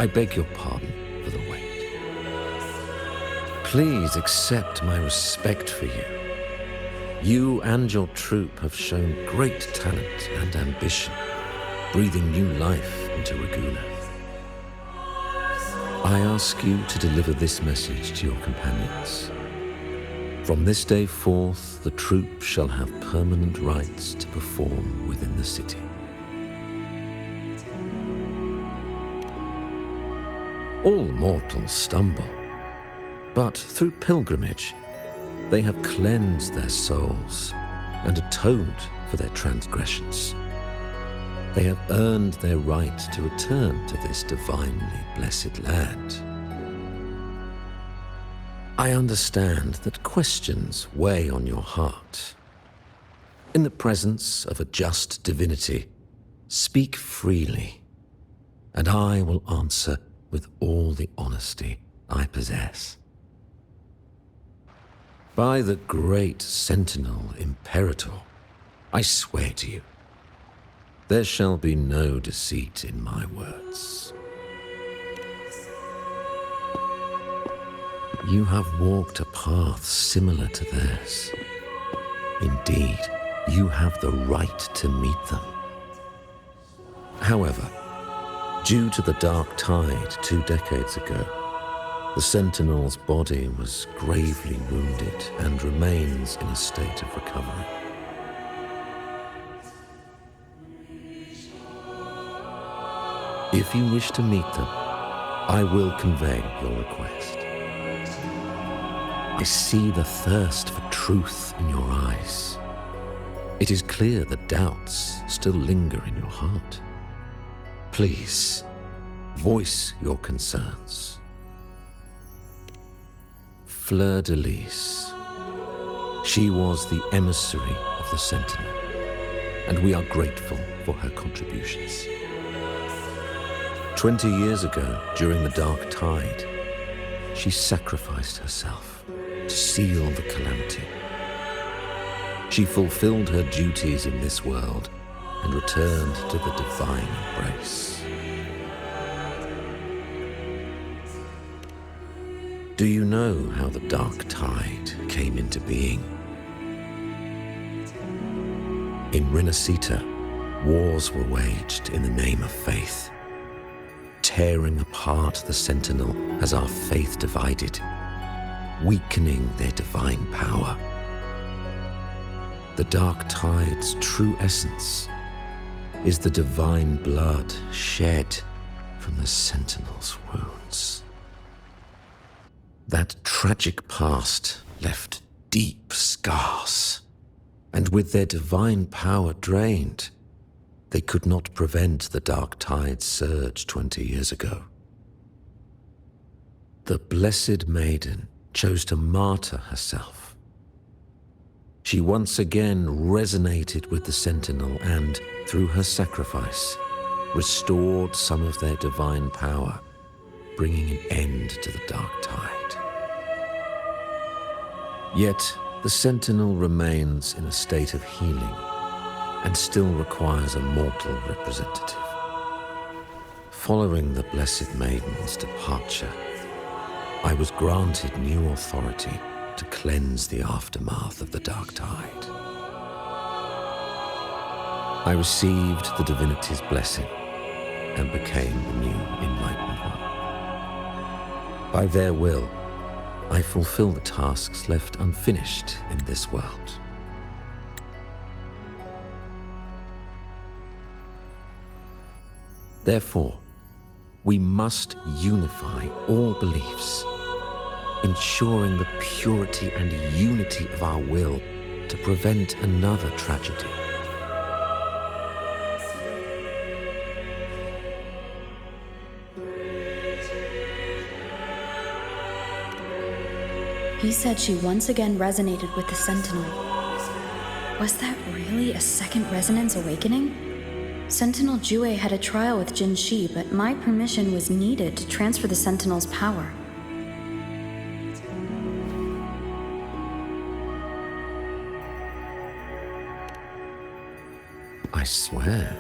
I beg your pardon for the wait. Please accept my respect for you. You and your troop have shown great talent and ambition, breathing new life into Regula. I ask you to deliver this message to your companions. From this day forth, the troop shall have permanent rights to perform within the city. All mortals stumble, but through pilgrimage, they have cleansed their souls and atoned for their transgressions. They have earned their right to return to this divinely blessed land. I understand that questions weigh on your heart. In the presence of a just divinity, speak freely, and I will answer with all the honesty I possess. By the great Sentinel Imperator, I swear to you, there shall be no deceit in my words. You have walked a path similar to theirs. Indeed, you have the right to meet them. However, due to the Dark Tide 2 decades ago, the Sentinel's body was gravely wounded and remains in a state of recovery. If you wish to meet them, I will convey your request. I see the thirst for truth in your eyes. It is clear that doubts still linger in your heart. Please, voice your concerns. Fleur de Lis. She was the emissary of the Sentinel, and we are grateful for her contributions. 20 years ago, during the Dark Tide, she sacrificed herself to seal the calamity. She fulfilled her duties in this world and returned to the divine embrace. Do you know how the Dark Tide came into being? In Renacita, wars were waged in the name of faith, tearing apart the Sentinel as our faith divided, weakening their divine power. The Dark Tide's true essence is the divine blood shed from the Sentinel's wounds. That tragic past left deep scars, and with their divine power drained, they could not prevent the Dark Tide's surge 20 years ago. The Blessed Maiden chose to martyr herself. She once again resonated with the Sentinel and, through her sacrifice, restored some of their divine power, bringing an end to the Dark Tide. Yet, the Sentinel remains in a state of healing and still requires a mortal representative. Following the Blessed Maiden's departure, I was granted new authority to cleanse the aftermath of the Dark Tide. I received the divinity's blessing and became the new Enlightened One. By their will, I fulfill the tasks left unfinished in this world. Therefore, we must unify all beliefs, ensuring the purity and unity of our will to prevent another tragedy. He said she once again resonated with the Sentinel. Was that really a second resonance awakening? Sentinel Jue had a trial with Jin Shi, but my permission was needed to transfer the Sentinel's power. I swear,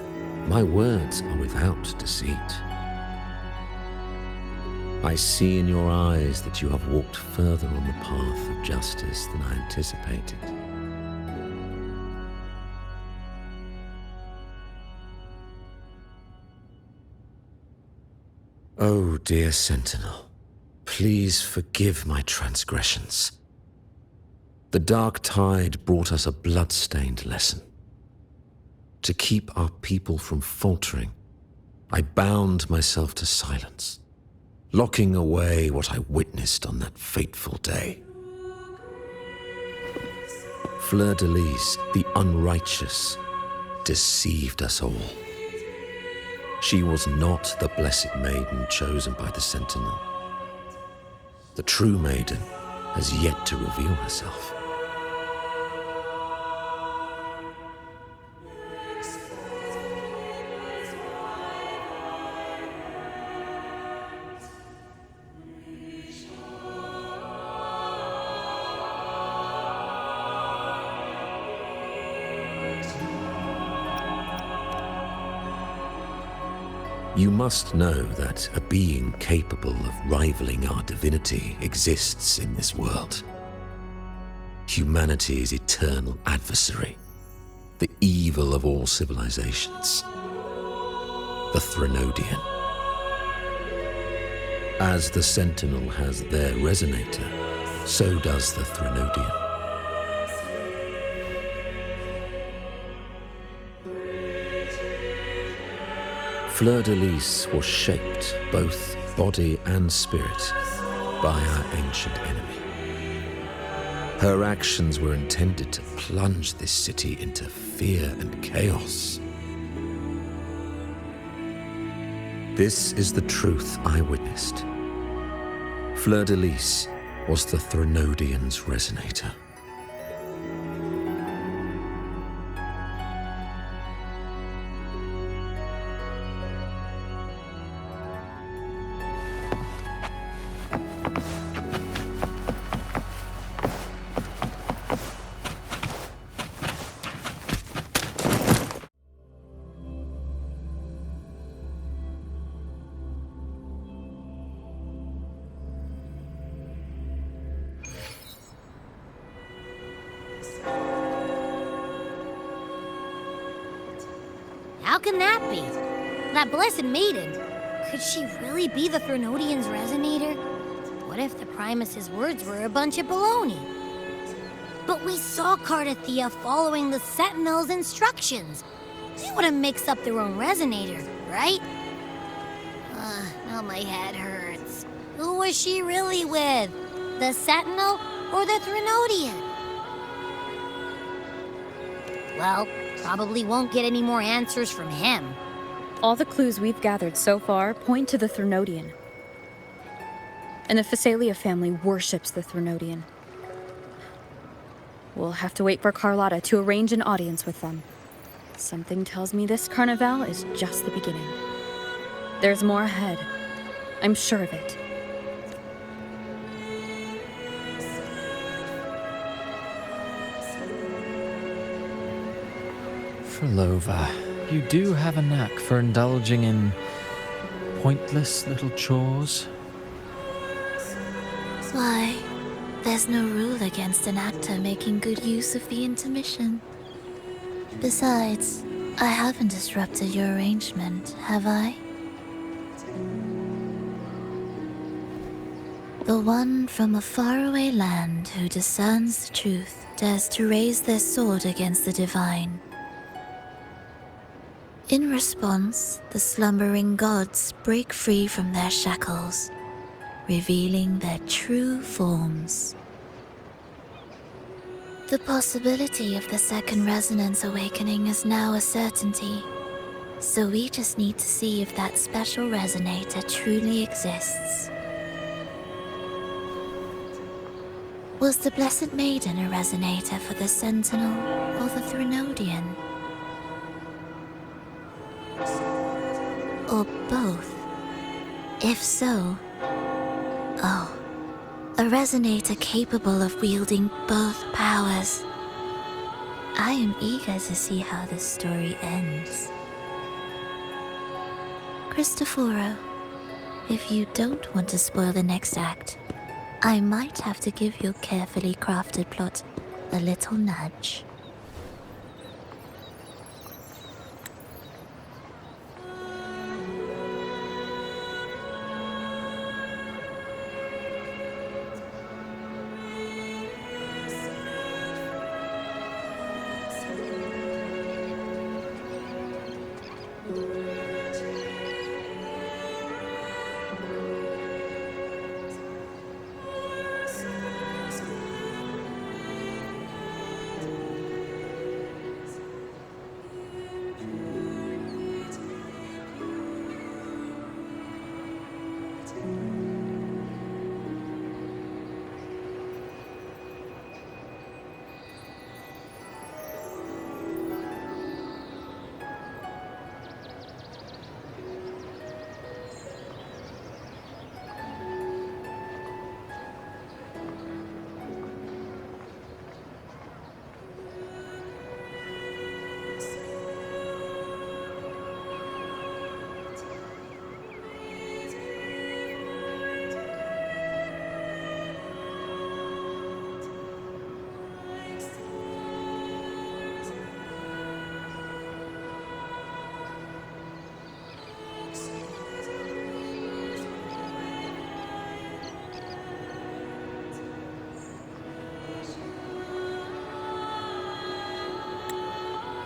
my words are without deceit. I see in your eyes that you have walked further on the path of justice than I anticipated. Oh, dear Sentinel, please forgive my transgressions. The dark tide brought us a blood-stained lesson. To keep our people from faltering, I bound myself to silence, locking away what I witnessed on that fateful day. Fleur-de-Lis, the unrighteous, deceived us all. She was not the blessed maiden chosen by the Sentinel. The true maiden has yet to reveal herself. You must know that a being capable of rivaling our divinity exists in this world. Humanity's eternal adversary, the evil of all civilizations, the Threnodian. As the Sentinel has their resonator, so does the Threnodian. Fleur-de-Lis was shaped, both body and spirit, by our ancient enemy. Her actions were intended to plunge this city into fear and chaos. This is the truth I witnessed. Fleur-de-Lis was the Threnodian's resonator. How can that be? That blessed maiden. Could she really be the Threnodian's resonator? What if the Primus's words were a bunch of baloney? But we saw Cardathia following the Sentinel's instructions. They wouldn't mix up their own resonator, right? Now my head hurts. Who was she really with? The Sentinel or the Threnodian? Well, probably won't get any more answers from him. All the clues we've gathered so far point to the Threnodian. And the Phasalia family worships the Threnodian. We'll have to wait for Carlotta to arrange an audience with them. Something tells me this carnival is just the beginning. There's more ahead. I'm sure of it. Frolova, you do have a knack for indulging in pointless little chores. Why, there's no rule against an actor making good use of the intermission. Besides, I haven't disrupted your arrangement, have I? The one from a faraway land who discerns the truth dares to raise their sword against the divine. In response, the slumbering gods break free from their shackles, revealing their true forms. The possibility of the second resonance awakening is now a certainty, so we just need to see if that special resonator truly exists. Was the Blessed Maiden a resonator for the Sentinel or the Threnodian? Or both? If so, oh, a resonator capable of wielding both powers. I am eager to see how this story ends. Cristoforo, If you don't want to spoil the next act, I might have to give your carefully crafted plot a little nudge.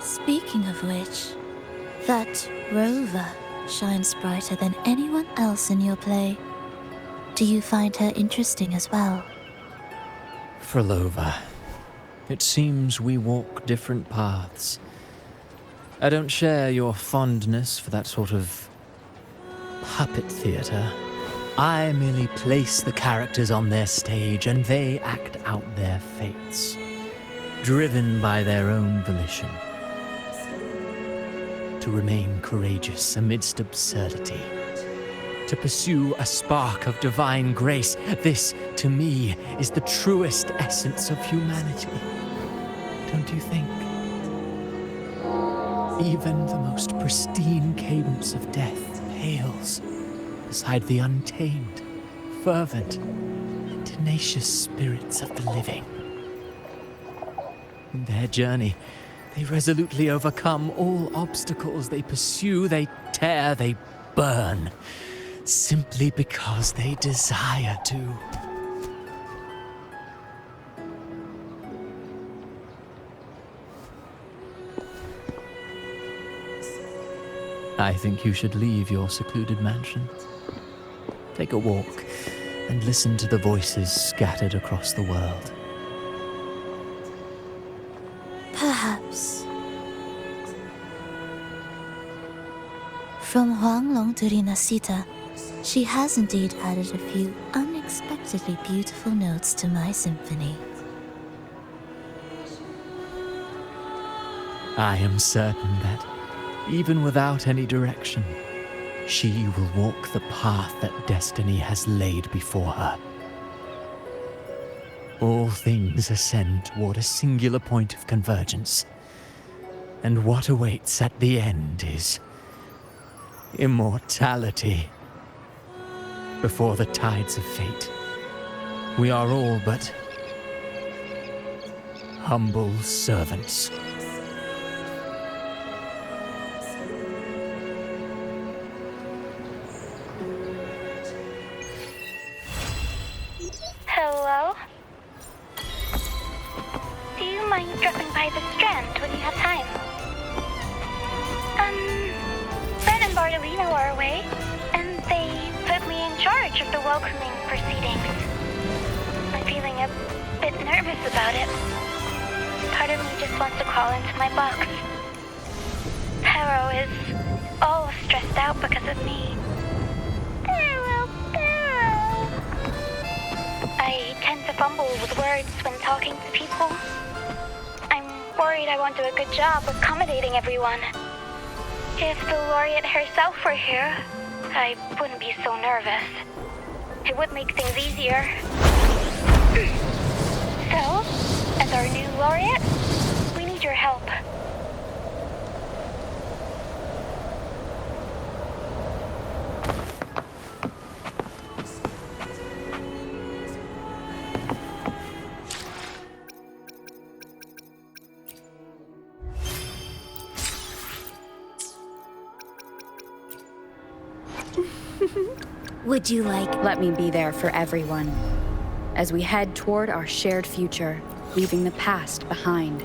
Speaking of which, that rover shines brighter than anyone else in your play. Do you find her interesting as well? Frolova, it seems we walk different paths. I don't share your fondness for that sort of puppet theater. I merely place the characters on their stage and they act out their fates, driven by their own volition. To remain courageous amidst absurdity, to pursue a spark of divine grace, this, to me, is the truest essence of humanity. Don't you think? Even the most pristine cadence of death pales beside the untamed, fervent, and tenacious spirits of the living. In their journey, they resolutely overcome all obstacles. They pursue, they tear, they burn, simply because they desire to. I think you should leave your secluded mansion. Take a walk and listen to the voices scattered across the world. Perhaps. From Huanglong to Rinascita, she has indeed added a few unexpectedly beautiful notes to my symphony. I am certain that, even without any direction, she will walk the path that destiny has laid before her. All things ascend toward a singular point of convergence, and what awaits at the end is immortality. Before the tides of fate, we are all but humble servants. Hello? Do you mind dropping by the Strand when you have time? Ben and Bartolino are away, and they put me in charge of the welcoming proceedings. I'm feeling a bit nervous about it. Part of me just wants to crawl into my box. Pero is all stressed out because of me. Pero. I tend to fumble with words when talking to people. I'm worried I won't do a good job accommodating everyone. If the laureate herself were here, I wouldn't be so nervous. It would make things easier. So, as our new laureate, we need your help. Would you like... Let me be there for everyone as we head toward our shared future, leaving the past behind.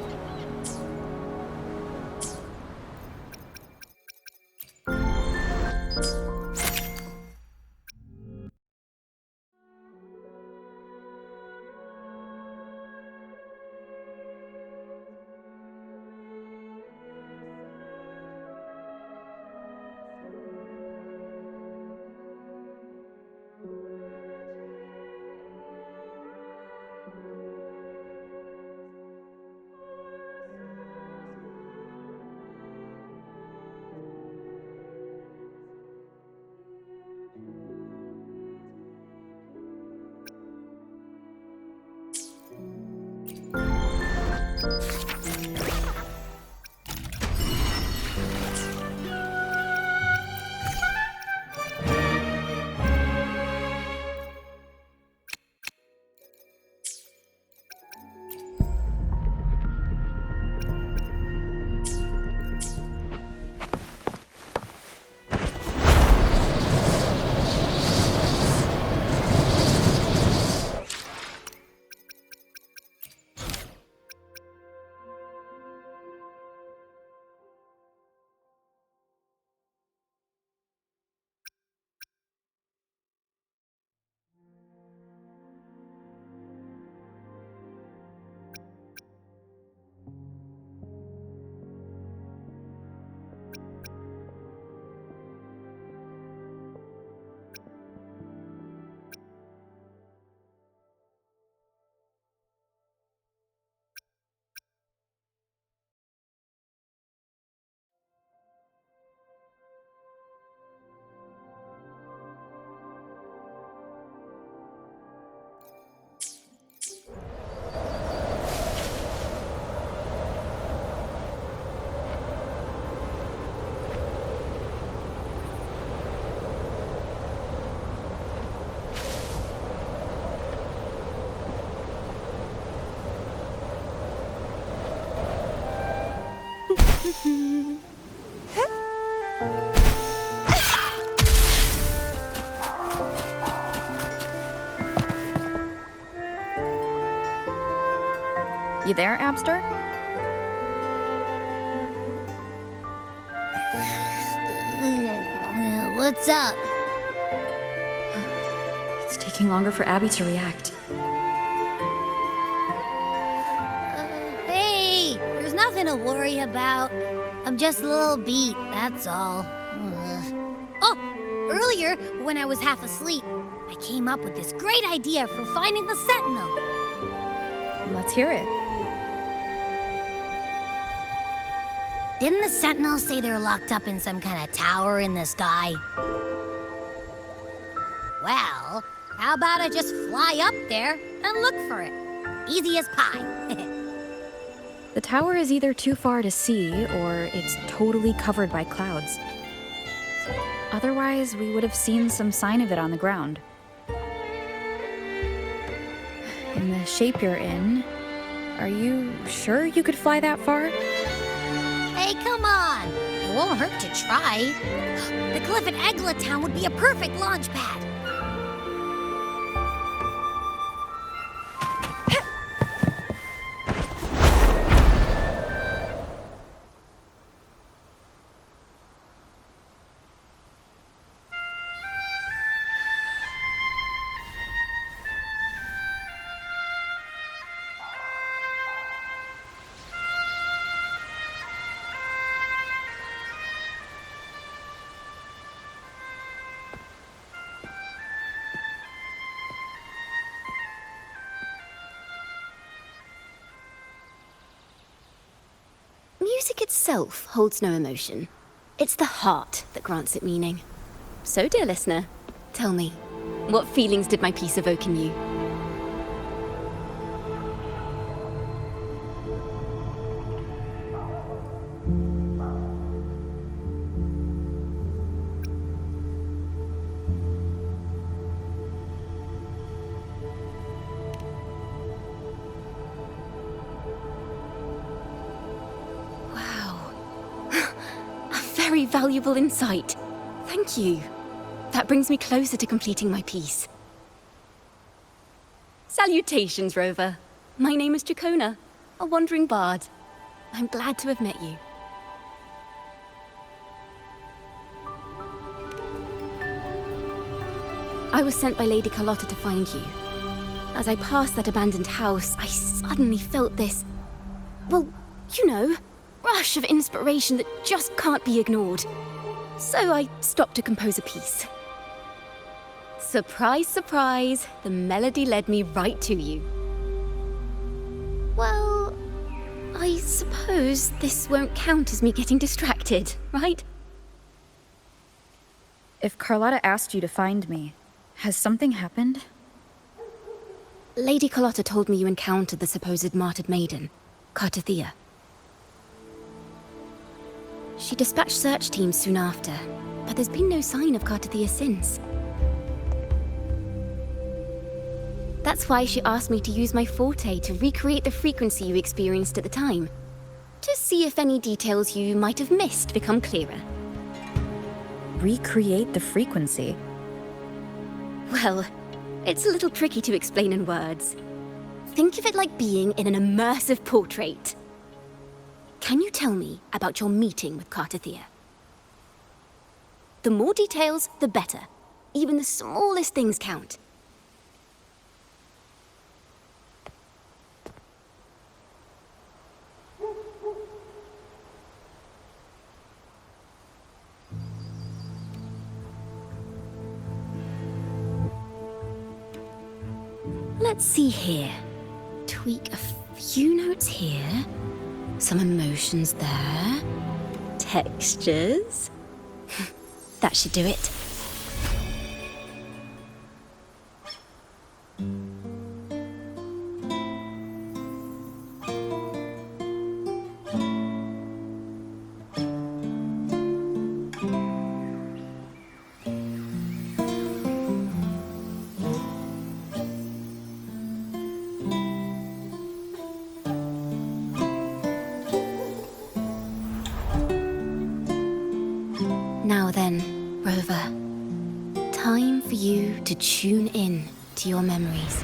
You there, Abster? What's up? It's taking longer for Abby to react. Hey, there's nothing to worry about. I'm just a little beat, that's all. Oh, earlier, when I was half asleep, I came up with this great idea for finding the Sentinel. Let's hear it. Didn't the Sentinels say they're locked up in some kind of tower in the sky? Well, how about I just fly up there and look for it? Easy as pie. The tower is either too far to see, or it's totally covered by clouds. Otherwise, we would have seen some sign of it on the ground. In the shape you're in, are you sure you could fly that far? Hey, come on! It won't hurt to try. The cliff at Egla Town would be a perfect launch pad. Music itself holds no emotion. It's the heart that grants it meaning. So, dear listener, tell me, what feelings did my piece evoke in you? Very valuable insight. Thank you. That brings me closer to completing my piece. Salutations, Rover. My name is Dracona, a wandering bard. I'm glad to have met you. I was sent by Lady Carlotta to find you. As I passed that abandoned house, I suddenly felt this, well, you know, rush of inspiration that just can't be ignored. So I stopped to compose a piece. Surprise, surprise, the melody led me right to you. Well, I suppose this won't count as me getting distracted, right? If Carlotta asked you to find me, has something happened? Lady Carlotta told me you encountered the supposed martyred maiden, Cartathea. She dispatched search teams soon after, but there's been no sign of Cartathea since. That's why she asked me to use my forte to recreate the frequency you experienced at the time, to see if any details you might have missed become clearer. Recreate the frequency? Well, it's a little tricky to explain in words. Think of it like being in an immersive portrait. Can you tell me about your meeting with Cartathea? The more details, the better. Even the smallest things count. Let's see here. Tweak a few notes here. Some emotions there. Textures. That should do it. Now then, Rover. Time for you to tune in to your memories.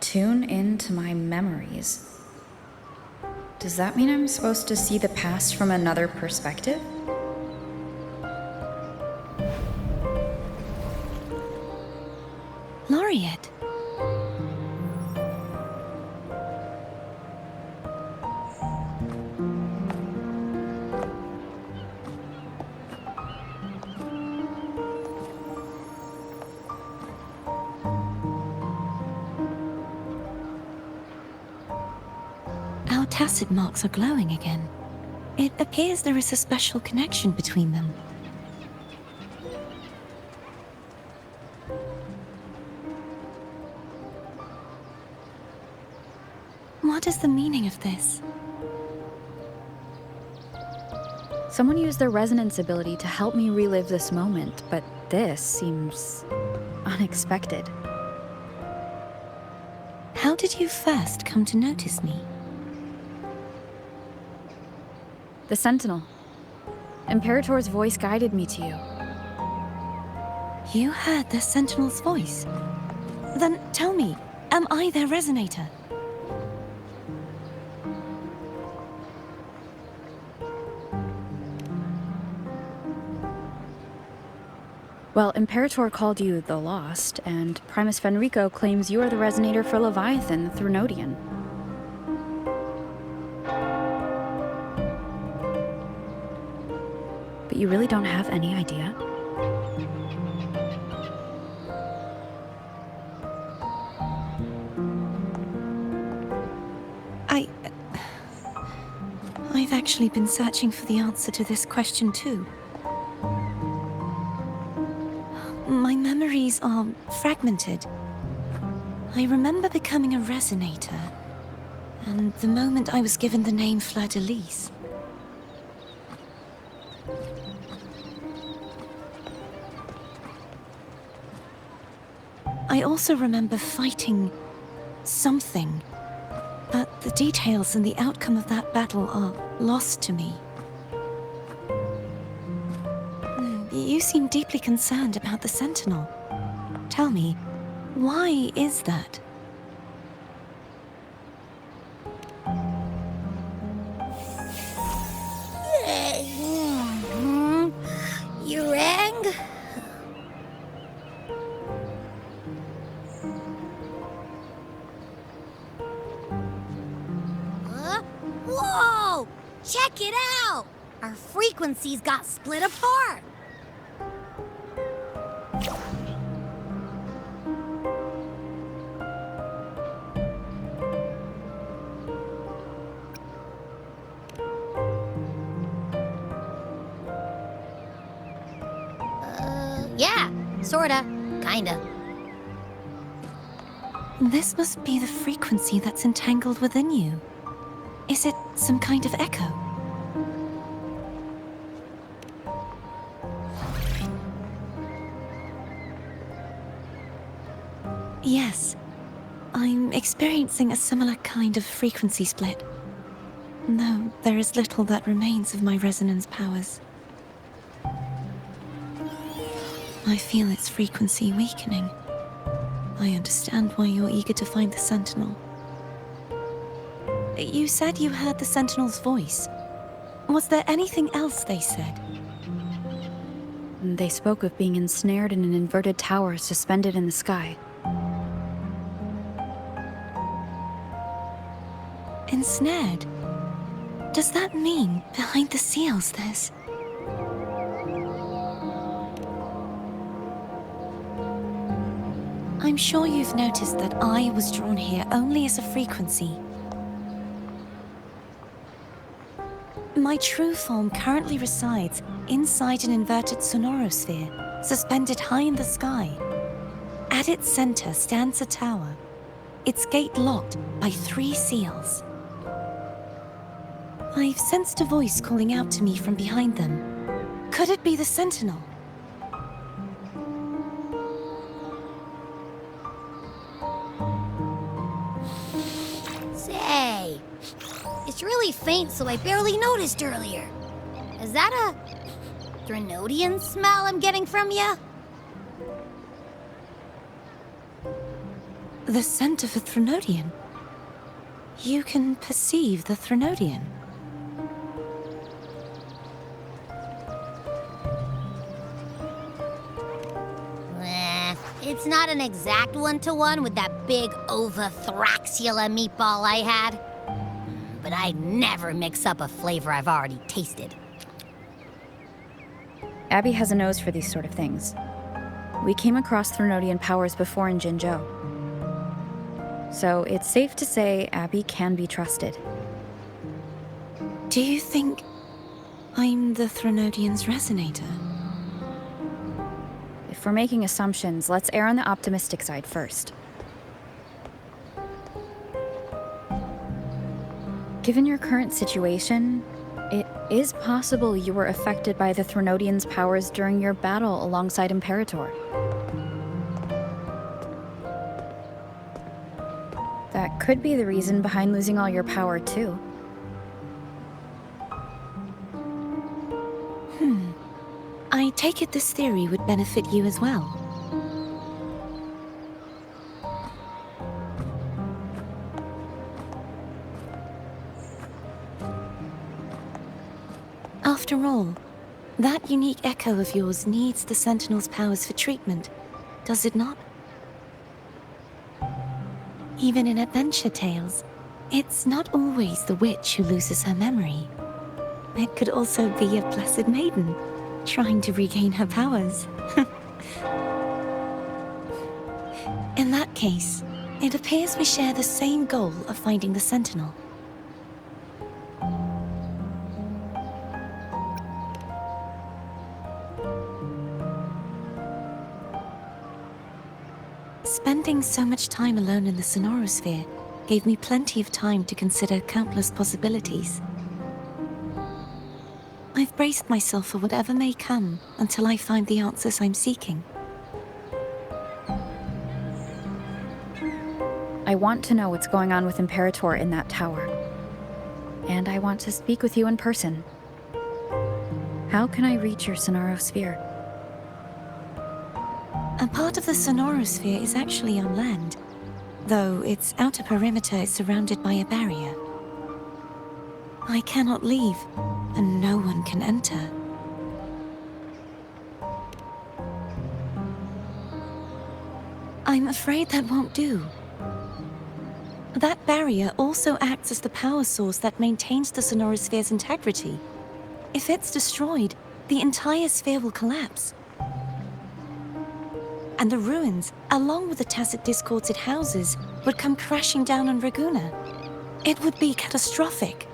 Tune into my memories. Does that mean I'm supposed to see the past from another perspective? Laureate. Our tacit marks are glowing again. It appears there is a special connection between them. What is the meaning of this? Someone used their resonance ability to help me relive this moment, but this seems unexpected. How did you first come to notice me? The Sentinel. Imperator's voice guided me to you. You heard the Sentinel's voice? Then tell me, am I their resonator? Well, Imperator called you the Lost, and Primus Fenrico claims you are the resonator for Leviathan, the Threnodian. But you really don't have any idea? I've actually been searching for the answer to this question too. My memories are fragmented. I remember becoming a resonator, and the moment I was given the name Fleur-de-Lis. I also remember fighting something, but the details and the outcome of that battle are lost to me. You seem deeply concerned about the Sentinel. Tell me, why is that? You rang? Whoa! Check it out! Our frequencies got split apart. Yeah, sorta, kinda. This must be the frequency that's entangled within you. Is it some kind of echo? Yes, I'm experiencing a similar kind of frequency split. Though there is little that remains of my resonance powers. I feel its frequency weakening. I understand why you're eager to find the Sentinel. You said you heard the Sentinel's voice. Was there anything else they said? They spoke of being ensnared in an inverted tower suspended in the sky. Ensnared? Does that mean behind the seals there's... I'm sure you've noticed that I was drawn here only as a frequency. My true form currently resides inside an inverted sonorosphere, suspended high in the sky. At its center stands a tower, its gate locked by 3 seals. I've sensed a voice calling out to me from behind them. Could it be the Sentinel? Say, it's really faint, so I barely noticed earlier. Is that a Threnodian smell I'm getting from you? The scent of a Threnodian? You can perceive the Threnodian? It's not an exact one-to-one with that big Ovathraxula meatball I had. But I'd never mix up a flavor I've already tasted. Abby has a nose for these sort of things. We came across Threnodian powers before in Jinzhou. So it's safe to say Abby can be trusted. Do you think I'm the Threnodian's resonator? If we're making assumptions, let's err on the optimistic side first. Given your current situation, it is possible you were affected by the Threnodian's powers during your battle alongside Imperator. That could be the reason behind losing all your power, too. I take it this theory would benefit you as well. After all, that unique echo of yours needs the Sentinel's powers for treatment, does it not? Even in adventure tales, it's not always the witch who loses her memory. It could also be a blessed maiden, trying to regain her powers. In that case, it appears we share the same goal of finding the Sentinel. Spending so much time alone in the Sonorosphere gave me plenty of time to consider countless possibilities. I've braced myself for whatever may come until I find the answers I'm seeking. I want to know what's going on with Imperator in that tower. And I want to speak with you in person. How can I reach your Sonorosphere? A part of the Sonorosphere is actually on land, though its outer perimeter is surrounded by a barrier. I cannot leave, and no one can enter. I'm afraid that won't do. That barrier also acts as the power source that maintains the Sonorosphere's integrity. If it's destroyed, the entire sphere will collapse. And the ruins, along with the tacit discords it houses, would come crashing down on Raguna. It would be catastrophic.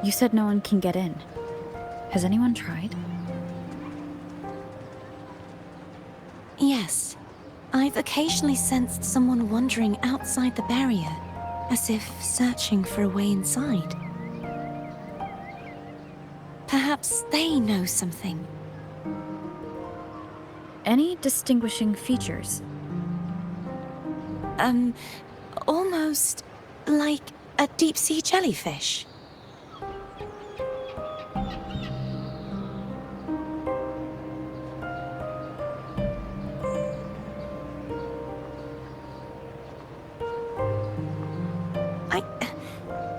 You said no one can get in. Has anyone tried? Yes. I've occasionally sensed someone wandering outside the barrier, as if searching for a way inside. Perhaps they know something. Any distinguishing features? Almost like a deep-sea jellyfish.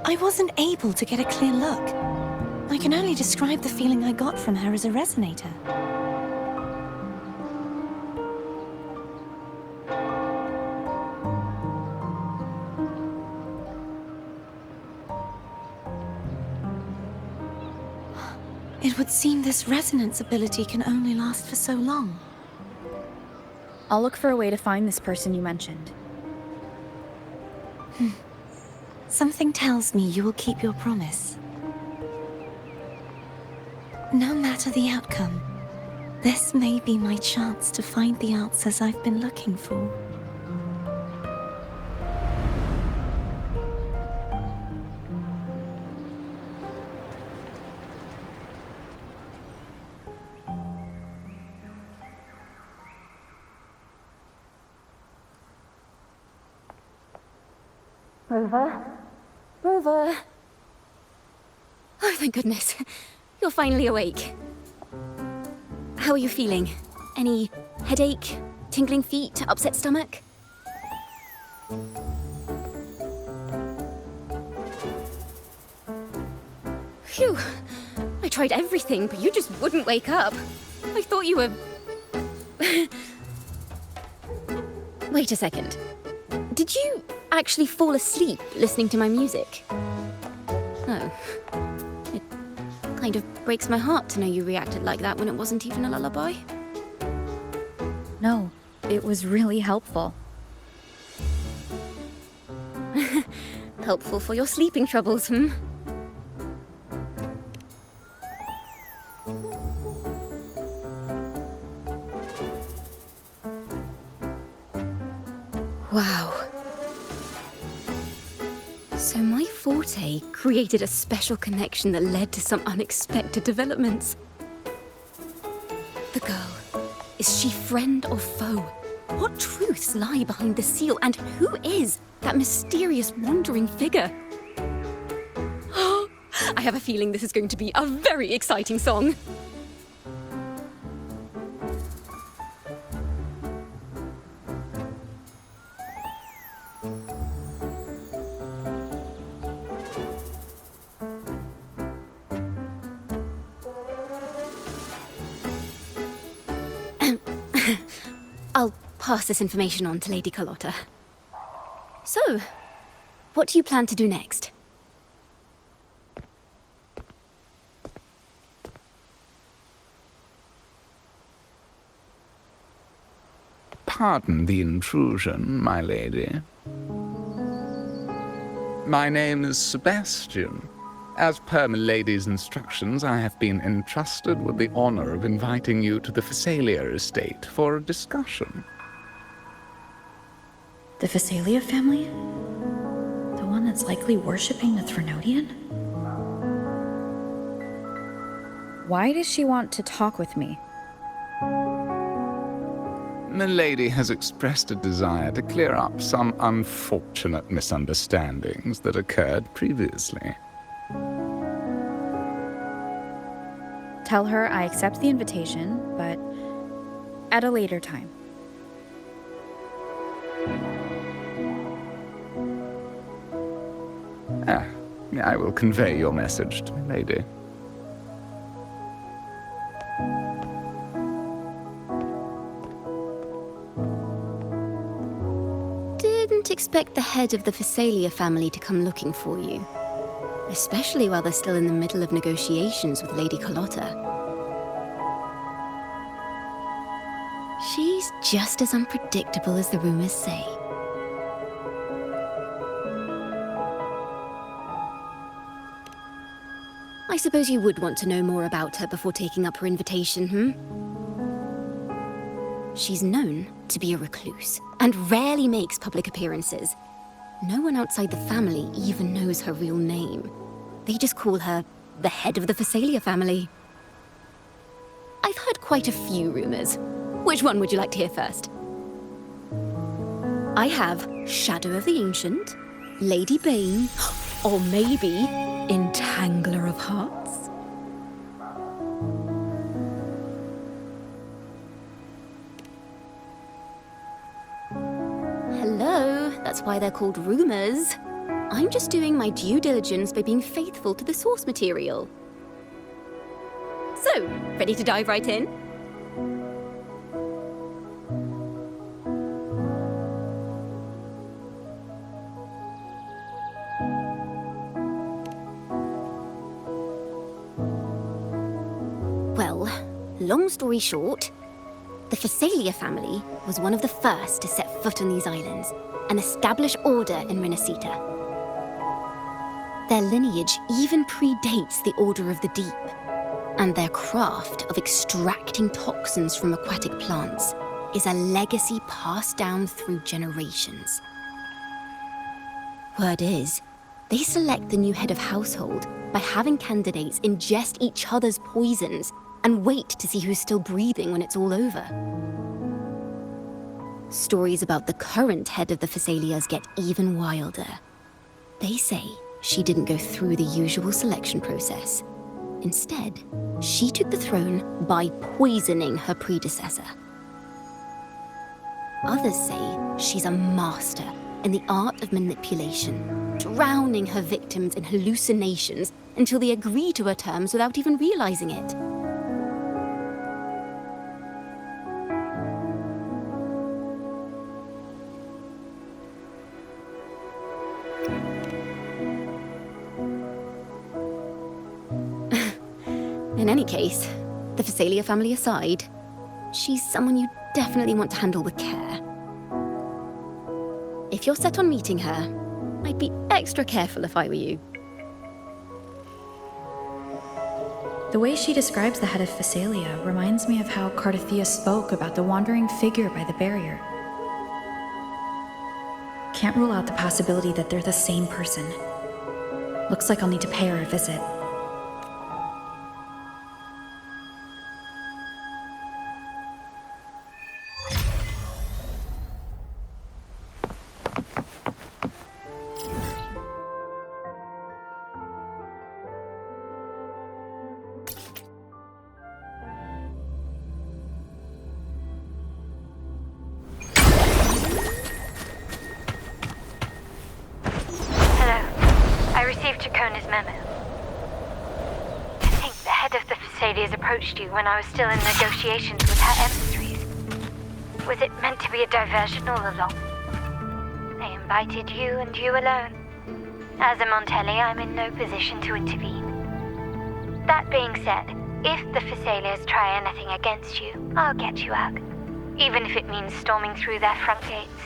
I wasn't able to get a clear look. I can only describe the feeling I got from her as a resonator. It would seem this resonance ability can only last for so long. I'll look for a way to find this person you mentioned. Something tells me you will keep your promise. No matter the outcome, this may be my chance to find the answers I've been looking for. Rover? Rover? Oh, thank goodness. You're finally awake. How are you feeling? Any headache, tingling feet, upset stomach? Phew. I tried everything, but you just wouldn't wake up. I thought you were... Wait a second. Did you actually fall asleep listening to my music? Oh. It kind of breaks my heart to know you reacted like that when it wasn't even a lullaby. No, it was really helpful. Helpful for your sleeping troubles, hmm? Wow. So my forte created a special connection that led to some unexpected developments. The girl, is she friend or foe? What truths lie behind the seal, and who is that mysterious wandering figure? I have a feeling this is going to be a very exciting song. I'll pass this information on to Lady Carlotta. So, what do you plan to do next? Pardon the intrusion, my lady. My name is Sebastian. As per Milady's instructions, I have been entrusted with the honor of inviting you to the Phasalia estate for a discussion. The Phasalia family? The one that's likely worshipping the Threnodian? Why does she want to talk with me? Milady has expressed a desire to clear up some unfortunate misunderstandings that occurred previously. Tell her I accept the invitation, but at a later time. I will convey your message to Milady. Didn't expect the head of the Phasalia family to come looking for you. Especially while they're still in the middle of negotiations with Lady Carlotta. She's just as unpredictable as the rumors say. I suppose you would want to know more about her before taking up her invitation, She's known to be a recluse, and rarely makes public appearances. No one outside the family even knows her real name. They just call her the head of the Phasalia family. I've heard quite a few rumors. Which one would you like to hear first? I have Shadow of the Ancient, Lady Bane, or maybe Entangler of Hearts. Hello, that's why they're called rumors. I'm just doing my due diligence by being faithful to the source material. So, ready to dive right in? Well, long story short, the Phasalia family was one of the first to set foot on these islands and establish order in Renacita. Their lineage even predates the Order of the Deep, and their craft of extracting toxins from aquatic plants is a legacy passed down through generations. Word is, they select the new head of household by having candidates ingest each other's poisons and wait to see who's still breathing when it's all over. Stories about the current head of the Phasalias get even wilder. They say she didn't go through the usual selection process. Instead, she took the throne by poisoning her predecessor. Others say she's a master in the art of manipulation, drowning her victims in hallucinations until they agree to her terms without even realizing it. In any case, the Phasalia family aside, she's someone you definitely want to handle with care. If you're set on meeting her, I'd be extra careful if I were you. The way she describes the head of Phasalia reminds me of how Cardothea spoke about the wandering figure by the barrier. Can't rule out the possibility that they're the same person. Looks like I'll need to pay her a visit. Approached you when I was still in negotiations with her emissaries. Was it meant to be a diversion all along? They invited you and you alone. As a Montelli, I'm in no position to intervene. That being said, if the Phasalias try anything against you, I'll get you out, even if it means storming through their front gates.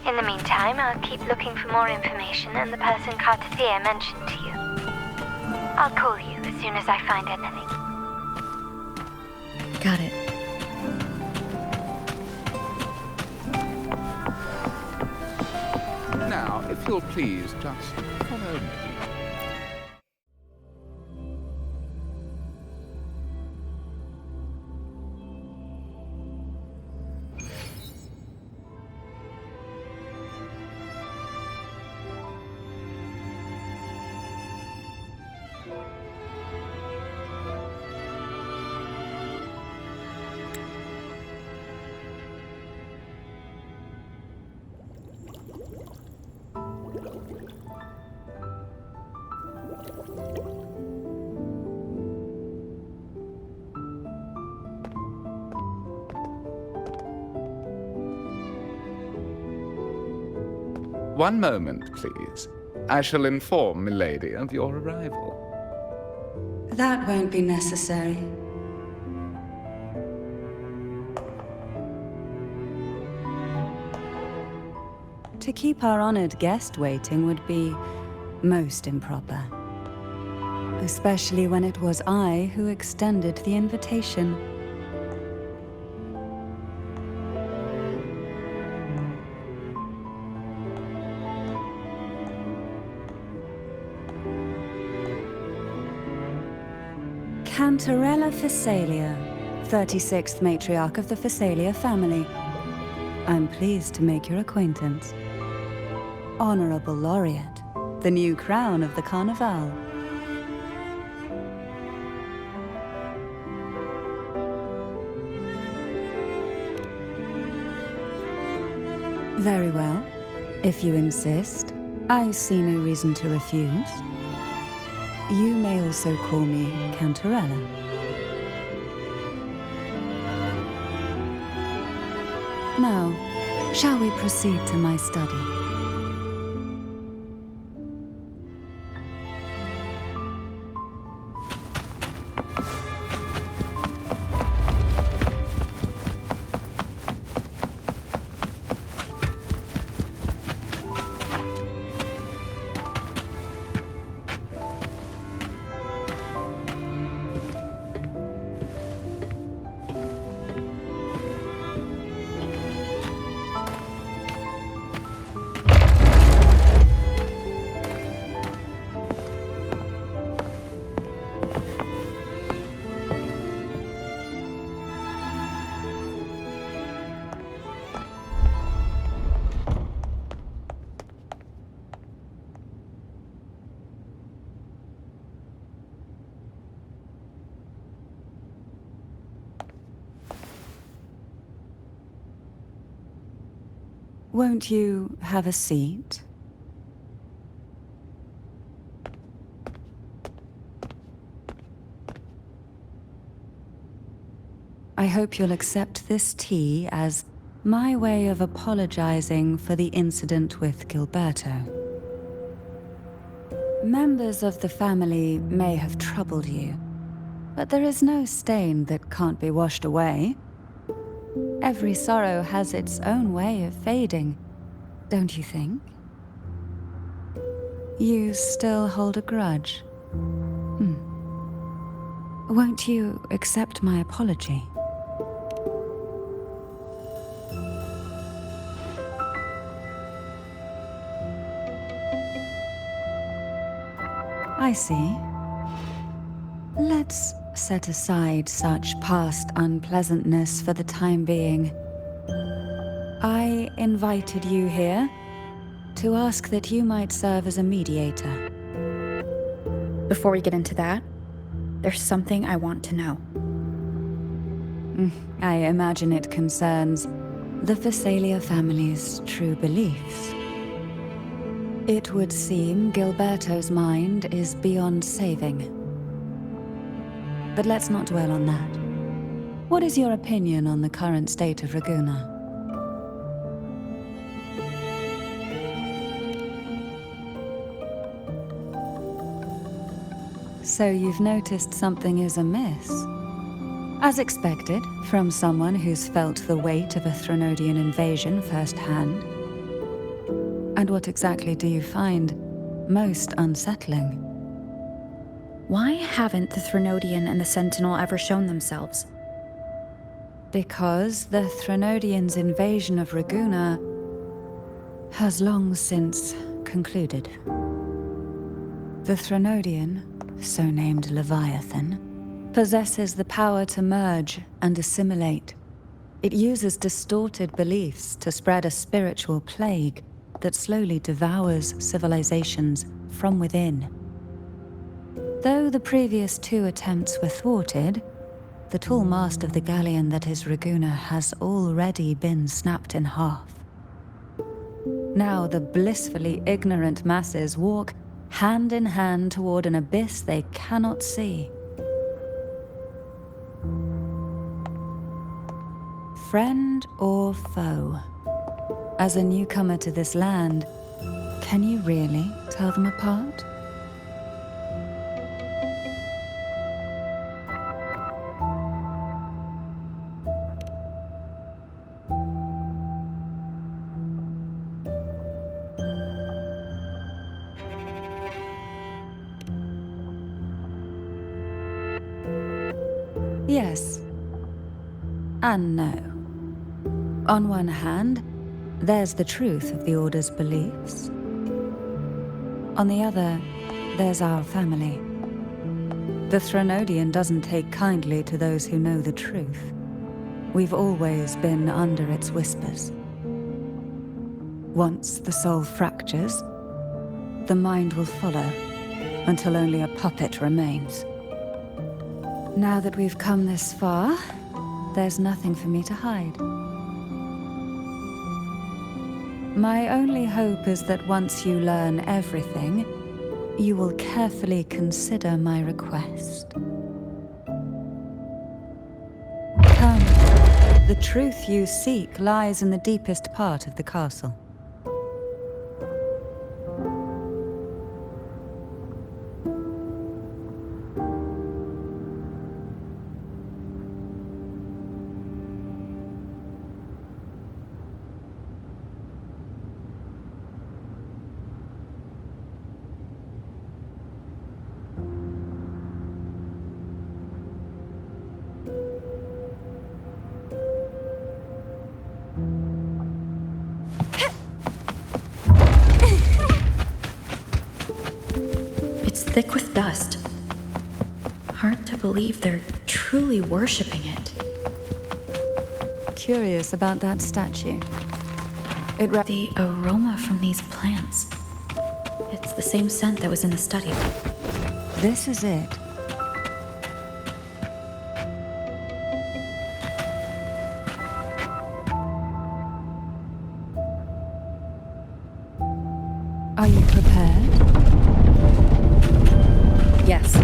In the meantime, I'll keep looking for more information and the person Cardothea mentioned to you. I'll call you as soon as I find anything. Got it. If you'll please just follow me. One moment, please. I shall inform Milady of your arrival. That won't be necessary. To keep our honored guest waiting would be most improper. Especially when it was I who extended the invitation. Cantarella Physalia, 36th matriarch of the Physalia family. I'm pleased to make your acquaintance. Honorable Laureate, the new crown of the Carnival. Very well. If you insist, I see no reason to refuse. You may also call me Cantarella. Now, shall we proceed to my study? Won't you have a seat? I hope you'll accept this tea as my way of apologizing for the incident with Gilberto. Members of the family may have troubled you, but there is no stain that can't be washed away. Every sorrow has its own way of fading, don't you think? You still hold a grudge? Won't you accept my apology? I see. Let's set aside such past unpleasantness for the time being. I invited you here to ask that you might serve as a mediator. Before we get into that, there's something I want to know. I imagine it concerns the Physalia family's true beliefs. It would seem Gilberto's mind is beyond saving. But let's not dwell on that. What is your opinion on the current state of Ragusa? So you've noticed something is amiss? As expected, from someone who's felt the weight of a Threnodian invasion firsthand. And what exactly do you find most unsettling? Why haven't the Threnodian and the Sentinel ever shown themselves? Because the Threnodians' invasion of Ragusa has long since concluded. The Threnodian, so named Leviathan, possesses the power to merge and assimilate. It uses distorted beliefs to spread a spiritual plague that slowly devours civilizations from within. Though the previous 2 attempts were thwarted, the tall mast of the galleon that is Raguna has already been snapped in half. Now the blissfully ignorant masses walk hand in hand toward an abyss they cannot see. Friend or foe? As a newcomer to this land, can you really tell them apart? Yes. And no. On one hand, there's the truth of the Order's beliefs. On the other, there's our family. The Threnodian doesn't take kindly to those who know the truth. We've always been under its whispers. Once the soul fractures, the mind will follow, until only a puppet remains. Now that we've come this far, there's nothing for me to hide. My only hope is that once you learn everything, you will carefully consider my request. Come, the truth you seek lies in the deepest part of the castle. It's thick with dust. Hard to believe they're truly worshipping it. Curious about that statue. The aroma from these plants. It's the same scent that was in the study. This is it. Are you prepared? Yes.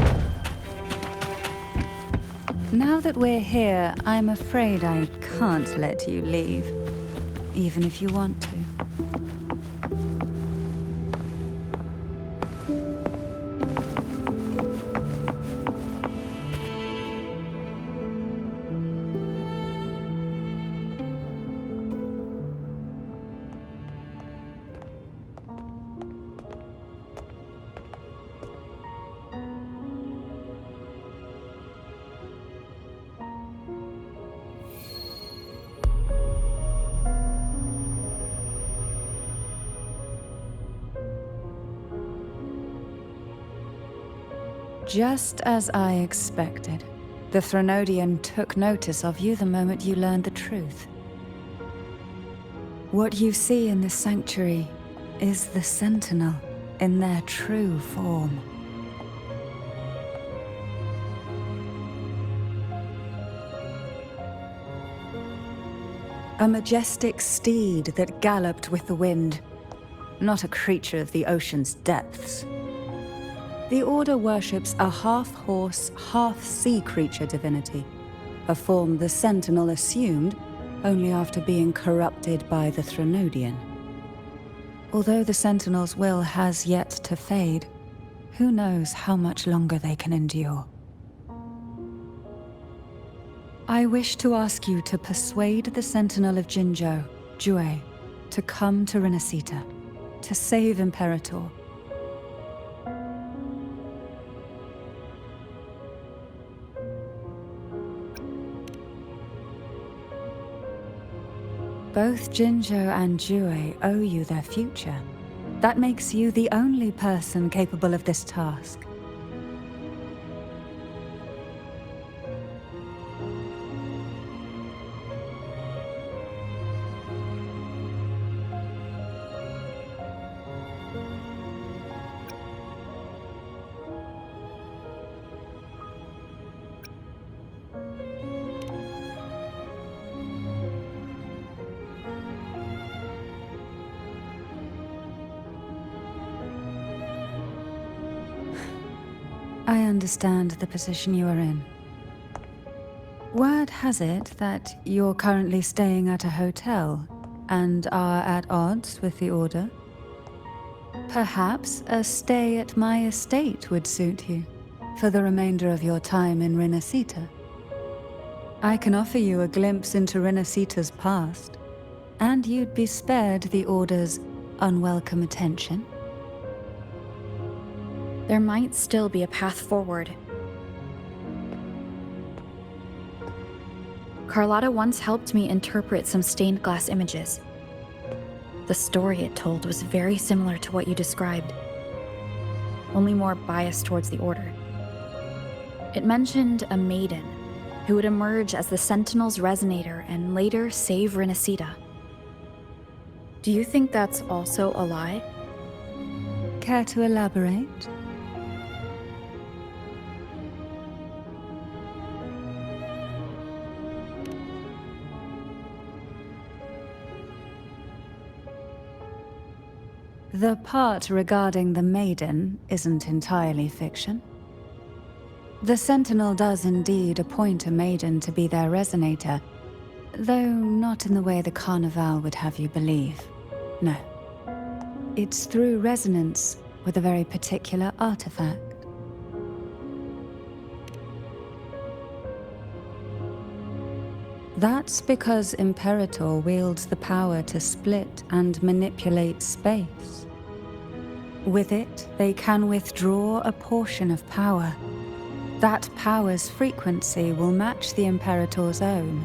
Now that we're here, I'm afraid I can't let you leave, even if you want to. Just as I expected, the Threnodian took notice of you the moment you learned the truth. What you see in the sanctuary is the Sentinel in their true form. A majestic steed that galloped with the wind, not a creature of the ocean's depths. The Order worships a half-horse, half-sea creature divinity, a form the Sentinel assumed only after being corrupted by the Threnodian. Although the Sentinel's will has yet to fade, who knows how much longer they can endure. I wish to ask you to persuade the Sentinel of Jinzhou, Jue, to come to Renacita, to save Imperator. Both Jinzhou and Jue owe you their future. That makes you the only person capable of this task. I understand the position you are in. Word has it that you're currently staying at a hotel and are at odds with the Order. Perhaps a stay at my estate would suit you for the remainder of your time in Renacita. I can offer you a glimpse into Renacita's past, and you'd be spared the Order's unwelcome attention. There might still be a path forward. Carlotta once helped me interpret some stained glass images. The story it told was very similar to what you described, only more biased towards the Order. It mentioned a maiden who would emerge as the Sentinel's resonator and later save Renacita. Do you think that's also a lie? Care to elaborate? The part regarding the maiden isn't entirely fiction. The Sentinel does indeed appoint a maiden to be their resonator, though not in the way the Carnival would have you believe. No. It's through resonance with a very particular artifact. That's because Imperator wields the power to split and manipulate space. With it, they can withdraw a portion of power. That power's frequency will match the Imperator's own.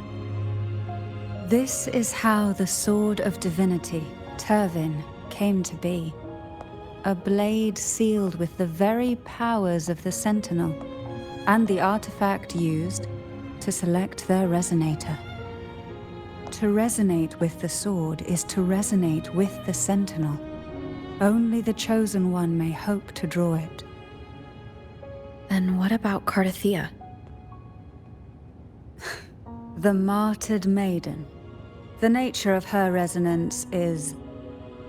This is how the Sword of Divinity, Turvin, came to be. A blade sealed with the very powers of the Sentinel, and the artifact used to select their resonator. To resonate with the sword is to resonate with the Sentinel. Only the Chosen One may hope to draw it. Then what about Cardothea? The martyred maiden. The nature of her resonance is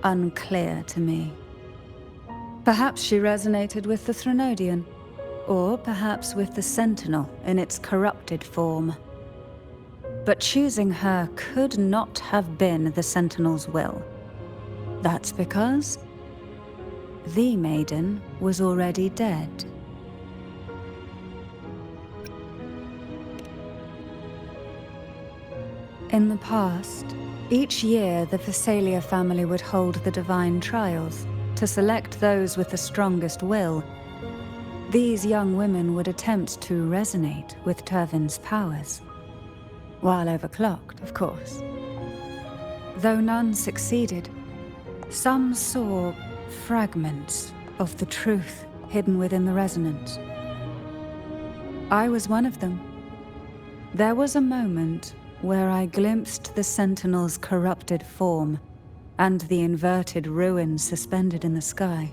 unclear to me. Perhaps she resonated with the Threnodian, or perhaps with the Sentinel in its corrupted form. But choosing her could not have been the Sentinel's will. That's because the maiden was already dead. In the past, each year the Phasalia family would hold the Divine Trials to select those with the strongest will. These young women would attempt to resonate with Turvin's powers. While overclocked, of course. Though none succeeded, some saw fragments of the truth hidden within the resonance. I was one of them. There was a moment where I glimpsed the Sentinel's corrupted form and the inverted ruins suspended in the sky.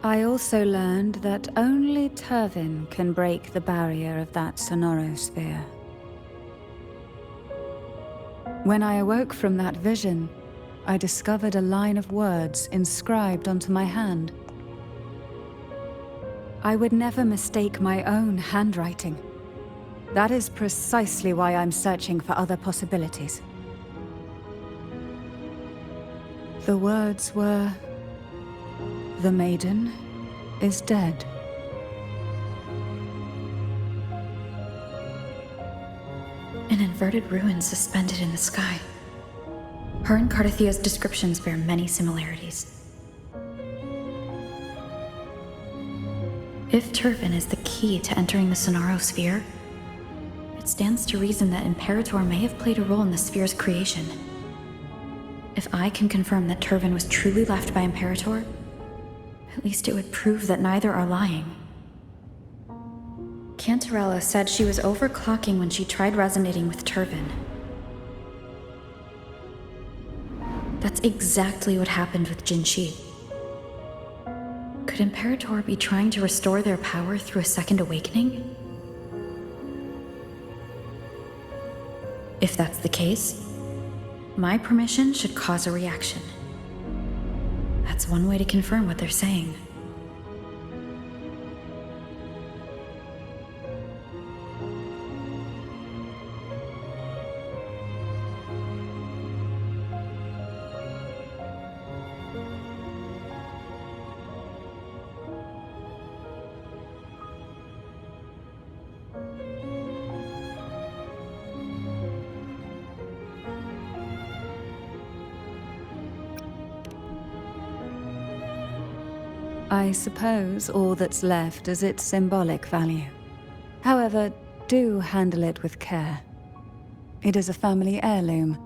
I also learned that only Turvin can break the barrier of that sonorosphere. When I awoke from that vision, I discovered a line of words inscribed onto my hand. I would never mistake my own handwriting. That is precisely why I'm searching for other possibilities. The words were, "The maiden is dead." An inverted ruin suspended in the sky. Her and Cardothea's descriptions bear many similarities. If Turvin is the key to entering the Sonorosphere, it stands to reason that Imperator may have played a role in the sphere's creation. If I can confirm that Turvin was truly left by Imperator, at least it would prove that neither are lying. Cantarella said she was overclocking when she tried resonating with Turvin. That's exactly what happened with Jinshi. Could Imperator be trying to restore their power through a second awakening? If that's the case, my permission should cause a reaction. That's one way to confirm what they're saying. I suppose all that's left is its symbolic value. However, do handle it with care. It is a family heirloom.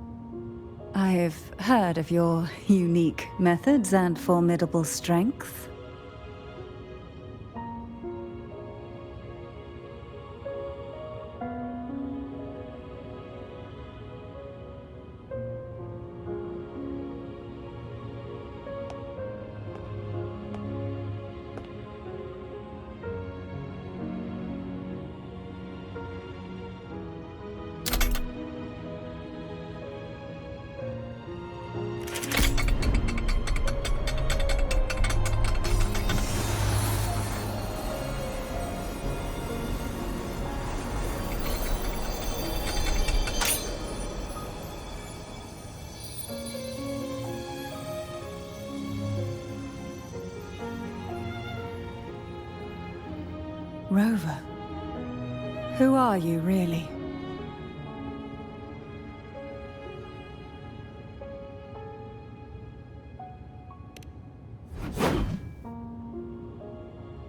I've heard of your unique methods and formidable strength. Rover, who are you really?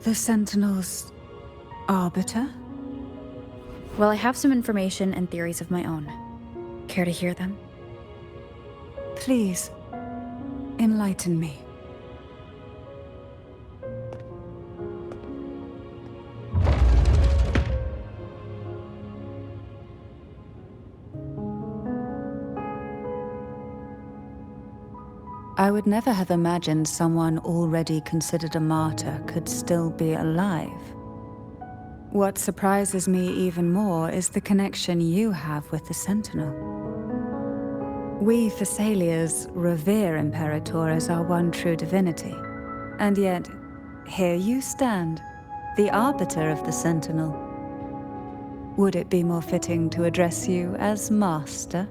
The Sentinel's arbiter? Well, I have some information and theories of my own. Care to hear them? Please, enlighten me. I would never have imagined someone already considered a martyr could still be alive. What surprises me even more is the connection you have with the Sentinel. We Thessalians revere Imperator as our one true divinity, and yet, here you stand, the arbiter of the Sentinel. Would it be more fitting to address you as Master?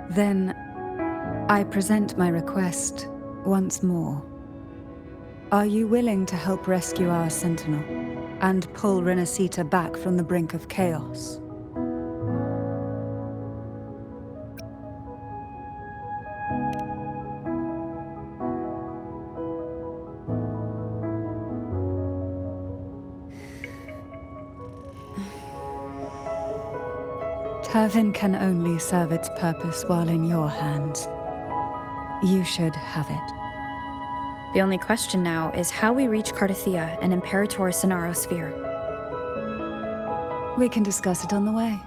Then, I present my request once more. Are you willing to help rescue our Sentinel and pull Renacita back from the brink of chaos? Turvin can only serve its purpose while in your hands. You should have it. The only question now is how we reach Cardathia and Imperator's Sonaro Sphere. We can discuss it on the way.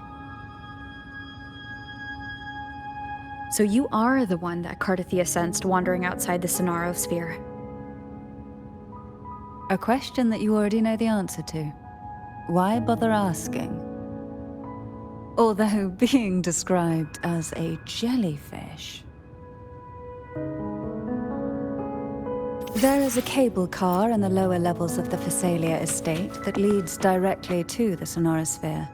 So you are the one that Cardathia sensed wandering outside the Sonaro Sphere. A question that you already know the answer to. Why bother asking? Although being described as a jellyfish. There is a cable car in the lower levels of the Phasalia estate that leads directly to the Sonorosphere.